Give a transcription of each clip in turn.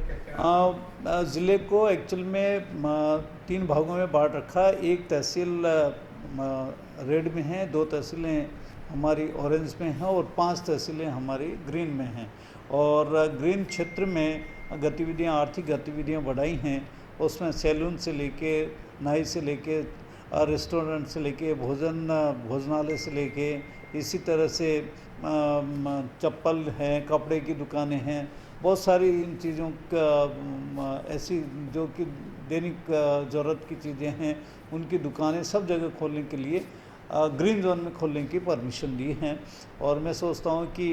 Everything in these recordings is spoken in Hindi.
क्या क्या? ज़िले को एक्चुअल में तीन भागों में बांट रखा है। एक तहसील रेड में है, दो तहसीलें हमारी ऑरेंज में हैं और पांच तहसीलें हमारी ग्रीन में हैं। और ग्रीन क्षेत्र में गतिविधियां, आर्थिक गतिविधियां बढ़ाई हैं। उसमें सैलून से लेके, नाई से लेके, रेस्टोरेंट से लेके, भोजनालय से लेके, इसी तरह से चप्पल हैं, कपड़े की दुकानें हैं, बहुत सारी इन चीज़ों का ऐसी जो कि दैनिक ज़रूरत की चीज़ें हैं, उनकी दुकानें सब जगह खोलने के लिए ग्रीन जोन में खोलने की परमिशन दी हैं। और मैं सोचता हूँ कि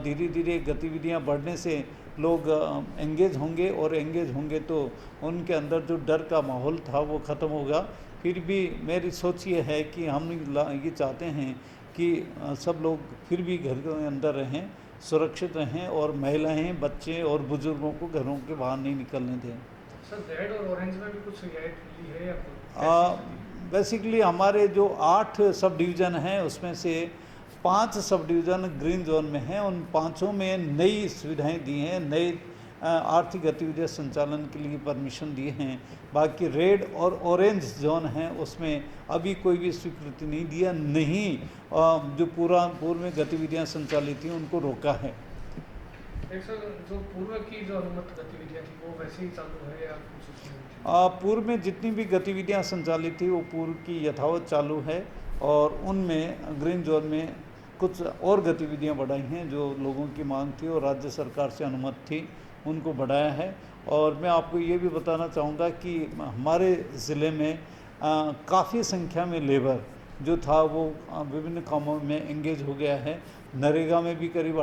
धीरे धीरे गतिविधियाँ बढ़ने से लोग एंगेज होंगे, और एंगेज होंगे तो उनके अंदर जो डर का माहौल था वो ख़त्म होगा। फिर भी मेरी सोच ये है कि हम ये चाहते हैं कि सब लोग फिर भी घर के अंदर रहें, सुरक्षित रहें, और महिलाएं, बच्चे और बुजुर्गों को घरों के बाहर नहीं निकलने दें। सर रेड और ऑरेंज में भी कुछ रियायत मिली है या कैसी स्थिति है? बेसिकली हमारे जो 8 सब डिवीज़न हैं उसमें से 5 सब डिवीज़न ग्रीन जोन में हैं। उन पाँचों में नई सुविधाएं दी हैं, नई आर्थिक गतिविधियां संचालन के लिए परमिशन दिए हैं। बाकी रेड और ऑरेंज जोन हैं उसमें अभी कोई भी स्वीकृति नहीं दिया, नहीं जो पूर्व में गतिविधियां संचालित थी उनको रोका है। एक सर जो पूर्व की जो अनुमत गतिविधियां थी वो वैसे ही चालू है या कुछ उसमें? पूर्व में जितनी भी गतिविधियां संचालित थी वो पूर्व की यथावत चालू है, और उनमें ग्रीन जोन में कुछ और गतिविधियां बढ़ाई हैं जो लोगों की मांग थी और राज्य सरकार से अनुमति थी, उनको बढ़ाया है। और मैं आपको ये भी बताना चाहूँगा कि हमारे ज़िले में काफ़ी संख्या में लेबर जो था वो विभिन्न कामों में एंगेज हो गया है। नरेगा में भी करीब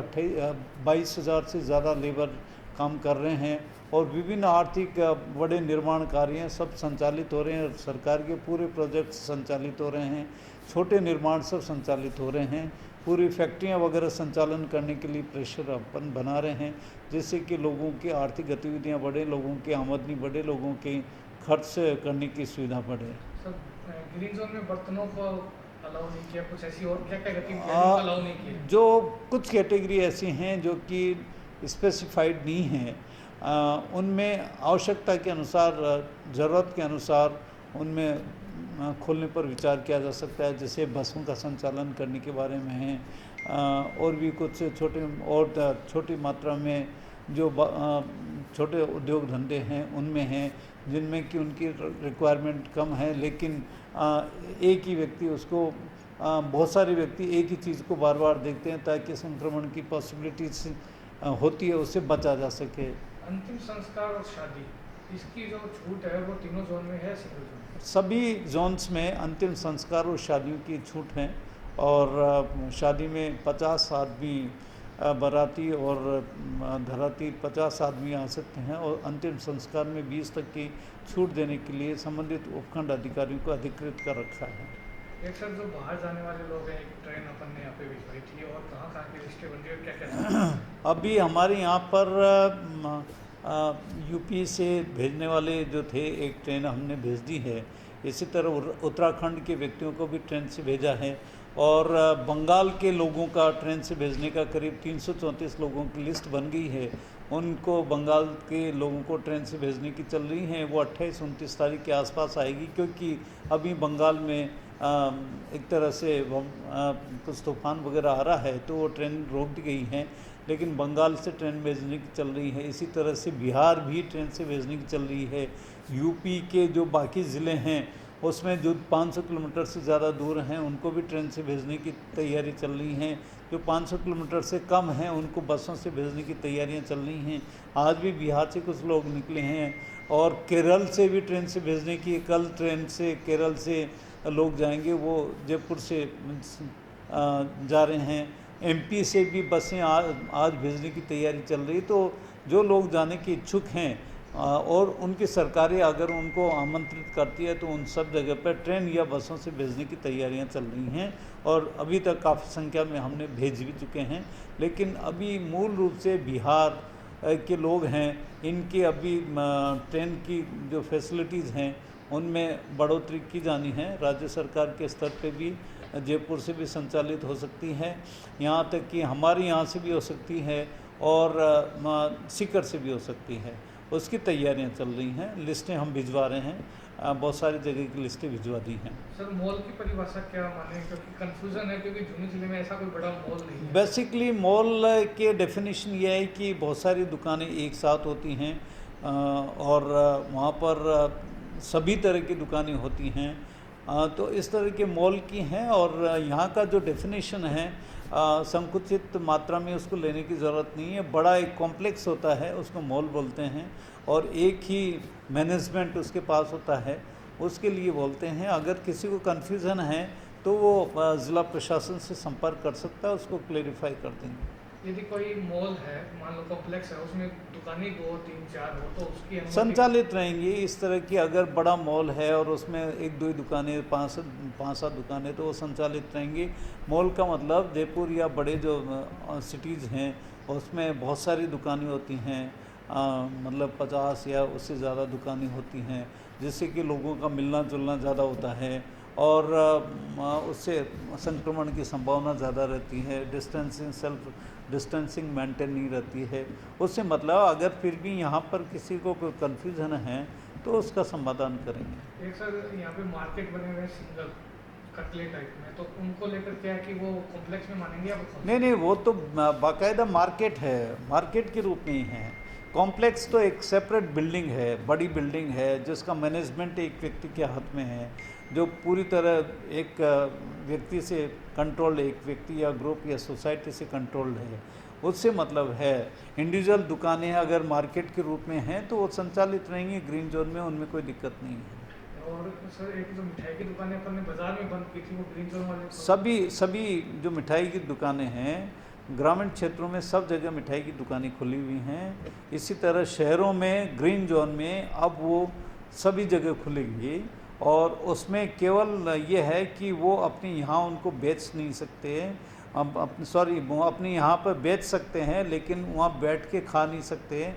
22,000 से ज़्यादा लेबर काम कर रहे हैं, और विभिन्न आर्थिक बड़े निर्माण कार्य सब संचालित हो रहे हैं। सरकार के पूरे प्रोजेक्ट संचालित हो रहे हैं, छोटे निर्माण सब संचालित हो रहे हैं। पूरी फैक्ट्रियां वगैरह संचालन करने के लिए प्रेशर अपन बना रहे हैं, जिससे कि लोगों की आर्थिक गतिविधियां बढ़े, लोगों की आमदनी बढ़े, लोगों के खर्च करने की सुविधा बढ़े। सर ग्रीन जोन में बर्तनों को अलाउ नहीं किया, कुछ ऐसी और क्या क्या गतिविधियां अलाउ नहीं की? जो कुछ कैटेगरी ऐसी हैं जो कि स्पेसिफाइड नहीं हैं, उनमें आवश्यकता के अनुसार, ज़रूरत के अनुसार उनमें खोलने पर विचार किया जा सकता है। जैसे बसों का संचालन करने के बारे में है, और भी कुछ छोटी मात्रा में जो छोटे उद्योग धंधे हैं उनमें हैं, जिनमें कि उनकी रिक्वायरमेंट कम है, लेकिन एक ही व्यक्ति उसको बहुत सारे व्यक्ति एक ही चीज़ को बार बार देखते हैं, ताकि संक्रमण की पॉसिबिलिटीज होती है उससे बचा जा सके। अंतिम संस्कार और शादी, इसकी जो छूट है वो तीनों जोन में है, सिंगल जोन में? सभी जोन्स में अंतिम संस्कार और शादियों की छूट है। और शादी में 50 आदमी बाराती और धराती 50 आदमी आ सकते हैं, और अंतिम संस्कार में 20 तक की छूट देने के लिए संबंधित उपखंड अधिकारियों को अधिकृत कर रखा है। एक सर जो बाहर जाने वाले लोग हैं, एक ट्रेन अपन ने यहाँ पे भिजवाई थी, और कहाँ की लिस्टें बन रही है, क्या क्या? अभी हमारे यहाँ पर यूपी से भेजने वाले जो थे, एक ट्रेन हमने भेज दी है। इसी तरह उत्तराखंड के व्यक्तियों को भी ट्रेन से भेजा है, और बंगाल के लोगों का ट्रेन से भेजने का करीब 334 लोगों की लिस्ट बन गई है। उनको बंगाल के लोगों को ट्रेन से भेजने की चल रही हैं, वो 28-29 तारीख के आसपास आएगी, क्योंकि अभी बंगाल में एक तरह से कुछ तूफान वगैरह आ रहा है, तो वो ट्रेन रोक दी गई हैं, लेकिन बंगाल से ट्रेन भेजने की चल रही है। इसी तरह से बिहार भी ट्रेन से भेजने की चल रही है। यूपी के जो बाकी ज़िले हैं उसमें जो 500 किलोमीटर से ज़्यादा दूर हैं उनको भी ट्रेन से भेजने की तैयारी चल रही हैं। जो 500 किलोमीटर से कम हैं उनको बसों से भेजने की तैयारियां चल रही हैं। आज भी बिहार से कुछ लोग निकले हैं, और केरल से भी ट्रेन से भेजने की, कल ट्रेन से केरल से लोग जाएंगे, वो जयपुर से जा रहे हैं। एमपी से भी बसें आज भेजने की तैयारी चल रही। तो जो लोग जाने के इच्छुक हैं और उनकी सरकारें अगर उनको आमंत्रित करती है तो उन सब जगह पर ट्रेन या बसों से भेजने की तैयारियां चल रही हैं, और अभी तक काफ़ी संख्या में हमने भेज भी चुके हैं। लेकिन अभी मूल रूप से बिहार के लोग हैं, इनकी अभी ट्रेन की जो फैसिलिटीज़ हैं उनमें बढ़ोतरी की जानी है। राज्य सरकार के स्तर पे भी जयपुर से भी संचालित हो सकती है, यहाँ तक कि हमारे यहाँ से भी हो सकती है, और सीकर से भी हो सकती है। उसकी तैयारियां चल रही हैं, लिस्टें हम भिजवा रहे हैं, बहुत सारी जगह की लिस्टें भिजवा दी हैं। सर मॉल की परिभाषा क्या माने, क्योंकि कंफ्यूजन है, क्योंकि झुंझुनू जिले में ऐसा कोई बड़ा मॉल नहीं है। बेसिकली मॉल के डेफिनेशन ये है कि बहुत सारी दुकानें एक साथ होती हैं और वहाँ पर सभी तरह की दुकानें होती हैं, तो इस तरह के मॉल की हैं। और यहाँ का जो डेफिनेशन है संकुचित मात्रा में उसको लेने की ज़रूरत नहीं है। बड़ा एक कॉम्प्लेक्स होता है, उसको मॉल बोलते हैं, और एक ही मैनेजमेंट उसके पास होता है, उसके लिए बोलते हैं। अगर किसी को कन्फ्यूज़न है तो वो ज़िला प्रशासन से संपर्क कर सकता है, उसको क्लेरिफाई कर देंगे। यदि कोई मॉल है, मान लो कॉम्प्लेक्स है, उसमें दुकानें 2, 3, 4 हो, तो उसकी अनुमति संचालित रहेंगी इस तरह की। अगर बड़ा मॉल है और उसमें 1-2 ही दुकानें, 5-7 दुकानें, तो वो संचालित रहेंगी। मॉल का मतलब जयपुर या बड़े जो सिटीज़ हैं उसमें बहुत सारी दुकानें होती हैं, मतलब 50 या उससे ज़्यादा दुकानें होती हैं, जिससे कि लोगों का मिलना जुलना ज़्यादा होता है और उससे संक्रमण की संभावना ज़्यादा रहती है। सेल्फ डिस्टेंसिंग मेंटेन नहीं रहती है। उससे मतलब अगर फिर भी यहाँ पर किसी को कोई कन्फ्यूज़न है तो उसका समाधान करेंगे। एक सर यहाँ पे मार्केट बने हुए हैं सिंगल कटले टाइप में, तो उनको लेकर क्या है कि वो कॉम्प्लेक्स में मानेंगे या नहीं, वो तो बाकायदा मार्केट है, मार्केट के रूप में ही है। कॉम्प्लेक्स तो एक सेपरेट बिल्डिंग है, बड़ी बिल्डिंग है, जिसका मैनेजमेंट एक व्यक्ति के हाथ में है, जो पूरी तरह एक व्यक्ति से कंट्रोल्ड, एक व्यक्ति या ग्रुप या सोसाइटी से कंट्रोल्ड है। उससे मतलब है इंडिविजुअल दुकानें अगर मार्केट के रूप में हैं तो वो संचालित रहेंगी ग्रीन जोन में, उनमें कोई दिक्कत नहीं है। और सर एक जो मिठाई की दुकानें अपन ने बाजार में बंद की थी, वो ग्रीन जोन सभी वाले सभी जो मिठाई की दुकानें हैं ग्रामीण क्षेत्रों में सब जगह मिठाई की दुकानें खुली हुई हैं। इसी तरह शहरों में ग्रीन जोन में अब वो सभी जगह खुलेंगी, और उसमें केवल ये है कि वो अपने यहाँ उनको बेच नहीं सकते, वो अपने यहाँ पर बेच सकते हैं लेकिन वहाँ बैठ के खा नहीं सकते,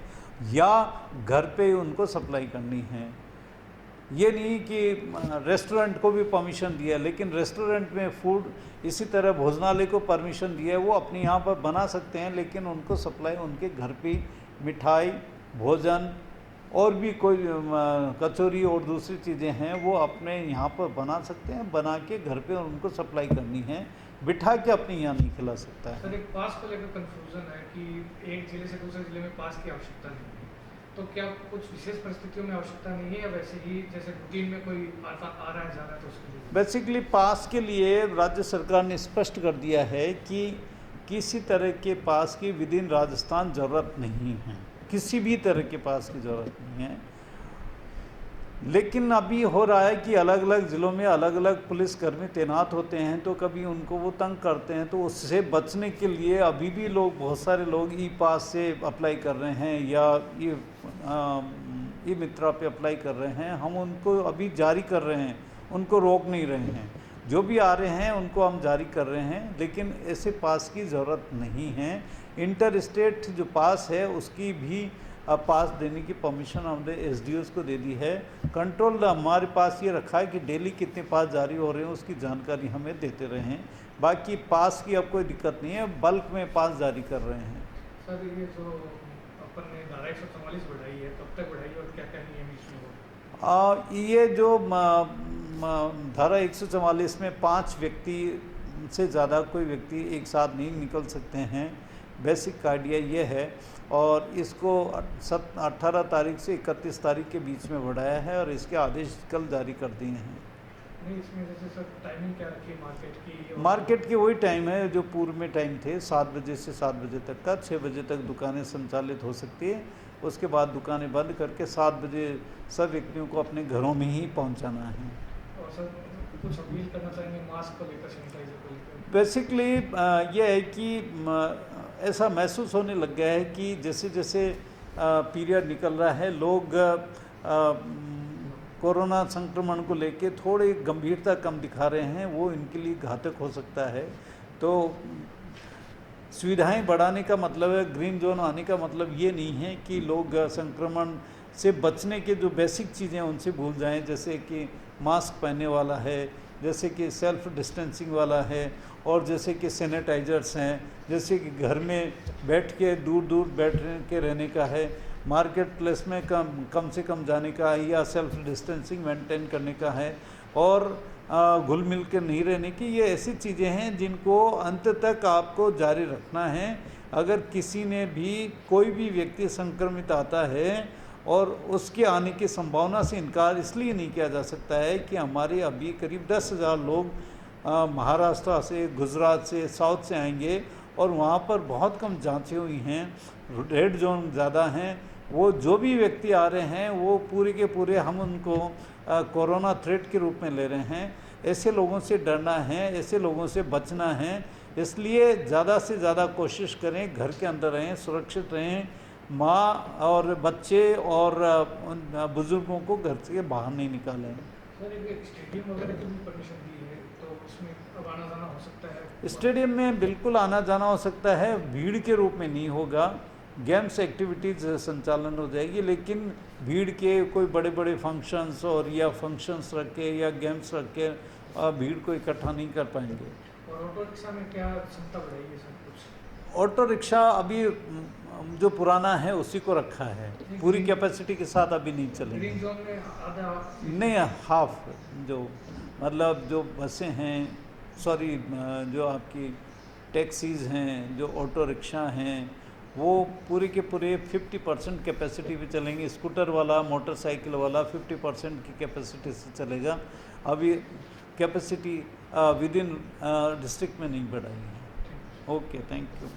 या घर पे उनको सप्लाई करनी है। ये नहीं कि रेस्टोरेंट को भी परमिशन दिया, लेकिन रेस्टोरेंट में फूड, इसी तरह भोजनालय को परमिशन दिया है, वो अपने यहाँ पर बना सकते हैं, लेकिन उनको सप्लाई उनके घर पे मिठाई, भोजन और भी कोई कचौरी और दूसरी चीज़ें हैं वो अपने यहाँ पर बना सकते हैं, बना के घर पे उनको सप्लाई करनी है, बिठा के अपने यहाँ नहीं खिला सकता है। सर एक पास को लेकर कंफ्यूजन है कि एक जिले से दूसरे जिले में पास की आवश्यकता नहीं है, तो क्या कुछ विशेष परिस्थितियों में आवश्यकता नहीं है, या वैसे ही जैसे रूटीन में कोई आ रहा है जा रहा है तो उसके लिए? बेसिकली पास के लिए राज्य सरकार ने स्पष्ट कर दिया है कि किसी तरह के पास की विद इन राजस्थान ज़रूरत नहीं है, किसी भी तरह के पास की ज़रूरत नहीं है। लेकिन अभी हो रहा है कि अलग अलग ज़िलों में अलग अलग पुलिसकर्मी तैनात होते हैं, तो कभी उनको वो तंग करते हैं, तो उससे बचने के लिए अभी भी लोग, बहुत सारे लोग ई पास से अप्लाई कर रहे हैं या ई मित्रा पे अप्लाई कर रहे हैं। हम उनको अभी जारी कर रहे हैं, उनको रोक नहीं रहे हैं, जो भी आ रहे हैं उनको हम जारी कर रहे हैं, लेकिन ऐसे पास की ज़रूरत नहीं है। इंटर स्टेट जो पास है उसकी भी पास देने की परमिशन हमने एसडीओज़ को दे दी है। कंट्रोल हमारे पास ये रखा है कि डेली कितने पास जारी हो रहे हैं उसकी जानकारी हमें देते रहें। बाकी पास की अब कोई दिक्कत नहीं है, बल्क में पास जारी कर रहे हैं। सर ये जो अपन ने धारा 144 बढ़ाई है, कब तक बढ़ाई और क्या क्या नियम इसमें हो? ये जो धारा 144 में 5 व्यक्ति से ज़्यादा कोई व्यक्ति एक साथ नहीं निकल सकते हैं, बेसिक आइडिया ये है। और इसको 18 तारीख से 31 तारीख के बीच में बढ़ाया है और इसके आदेश कल जारी कर दिए हैं। नहीं, इसमें जैसे सर टाइमिंग क्या रखी है मार्केट की? मार्केट के वही टाइम है जो पूर्व में टाइम थे, 7 बजे से 7 बजे तक का। 6 बजे तक दुकानें संचालित हो सकती है, उसके बाद दुकानें बंद करके 7 बजे सब व्यक्तियों को अपने घरों में ही पहुंचाना है। और सर कुछ अपील करना चाहेंगे मास्क को लेकर, सैनिटाइजर को लेकर? बेसिकली ये है कि ऐसा महसूस होने लग गया है कि जैसे जैसे पीरियड निकल रहा है, लोग कोरोना संक्रमण को लेके थोड़ी गंभीरता कम दिखा रहे हैं, वो इनके लिए घातक हो सकता है। तो सुविधाएं बढ़ाने का मतलब है, ग्रीन जोन आने का मतलब ये नहीं है कि लोग संक्रमण से बचने के जो बेसिक चीज़ें हैं उनसे भूल जाएं, जैसे कि मास्क पहनने वाला है जैसे कि सेल्फ डिस्टेंसिंग वाला है, और जैसे कि सैनिटाइजर्स हैं, जैसे कि घर में बैठ के दूर दूर बैठ के रहने का है, मार्केट प्लेस में कम से कम जाने का है, या सेल्फ डिस्टेंसिंग मेंटेन करने का है, और घुल मिल के नहीं रहने की। ये ऐसी चीज़ें हैं जिनको अंत तक आपको जारी रखना है। अगर किसी ने भी, कोई भी व्यक्ति संक्रमित आता है और उसके आने की संभावना से इनकार इसलिए नहीं किया जा सकता है कि हमारे अभी करीब 10,000 लोग महाराष्ट्र से, गुजरात से, साउथ से आएंगे, और वहाँ पर बहुत कम जांचें हुई हैं, रेड जोन ज़्यादा हैं। वो जो भी व्यक्ति आ रहे हैं वो पूरे के पूरे हम उनको कोरोना थ्रेट के रूप में ले रहे हैं। ऐसे लोगों से डरना है, ऐसे लोगों से बचना है। इसलिए ज़्यादा से ज़्यादा कोशिश करें, घर के अंदर रहें, सुरक्षित रहें। माँ और बच्चे और बुज़ुर्गों को घर से बाहर नहीं निकालें। सर एक स्टेडियम वगैरह की भी परमिशन दी है, तो उसमें अब आना जाना हो सकता है? स्टेडियम में बिल्कुल आना जाना हो सकता है, भीड़ के रूप में नहीं होगा। गेम्स एक्टिविटीज़ संचालन हो जाएगी, लेकिन भीड़ के कोई बड़े बड़े फंक्शंस और या फंक्शंस रख के या गेम्स रख के भीड़ को इकट्ठा नहीं कर पाएंगे। और ऑटो रिक्शा में क्या क्षमता बढ़ाई सर कुछ? ऑटो रिक्शा अभी जो पुराना है उसी को रखा है, पूरी कैपेसिटी के साथ अभी नहीं चलेगी। ग्रीन जोन में आधा नहीं, हाफ, जो मतलब जो बसें हैं, सॉरी, जो आपकी टैक्सीज़ हैं, जो ऑटो रिक्शा हैं, वो पूरे के पूरे 50% कैपेसिटी पे चलेंगे। स्कूटर वाला, मोटरसाइकिल वाला 50% की कैपेसिटी से चलेगा। अभी कैपेसिटी विद इन डिस्ट्रिक्ट में नहीं बढ़ाई है। Okay, thank you.